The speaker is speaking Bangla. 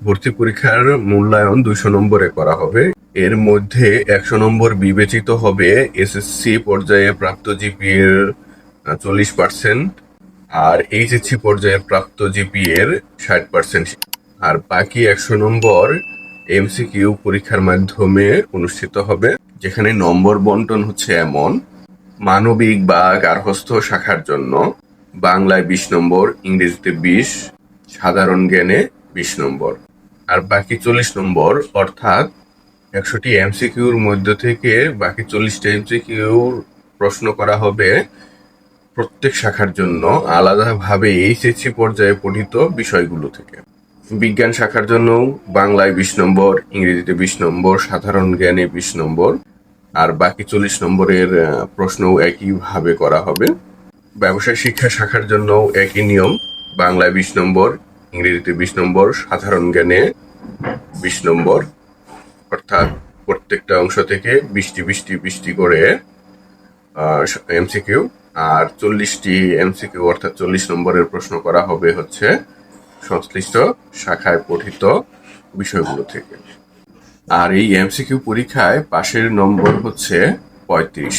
ভর্তি পরীক্ষার মূল্যায়ন 200 নম্বরে করা হবে। এর মধ্যে 100 নম্বর বিবেচিত হবে এসএসসি পর্যায়ে প্রাপ্ত জিপিএর 40%, আর এইচএসসি পর্যায়ে প্রাপ্ত জিপিএর 60%, আর বাকি 100 নম্বর এমসিকিউ পরীক্ষার মাধ্যমে অনুষ্ঠিত হবে, যেখানে নম্বর বন্টন হচ্ছে এমন: মানবিক বা গার্হস্থ্য শাখার জন্য বাংলায় 20 নম্বর, ইংরেজিতে 20, সাধারণ জ্ঞানে 20 নম্বর। আর বাকি 40 নম্বর অর্থাৎ 100টি এমসিকিউর মধ্য থেকে বাকি 40টা এমসিকিউর প্রশ্ন করা হবে প্রত্যেক শাখার জন্য আলাদাভাবে এইচএসসি পর্যায়ে পঠিত বিষয়গুলো থেকে। বিজ্ঞান শাখার জন্য বাংলায় 20 নম্বর, ইংরেজিতে 20 নম্বর, সাধারণ জ্ঞানে 20 নম্বর, আর বাকি 40 নম্বরের প্রশ্নও একইভাবে করা হবে। ব্যবসায় শিক্ষা শাখার জন্য একই নিয়ম, বাংলায় 20 নম্বর, ইংরেজিতে 20 নম্বর, সাধারণ জ্ঞানে 20 নম্বর, অর্থাৎ প্রত্যেকটা অংশ থেকে 20টি করে এমসিকিউ, আর 40টি এমসিকিউ অর্থাৎ 40 নম্বরের প্রশ্ন করা হবে হচ্ছে সংশ্লিষ্ট শাখায় পঠিত বিষয়গুলো থেকে। আর এই এমসিকিউ পরীক্ষায় পাশের নম্বর হচ্ছে 35।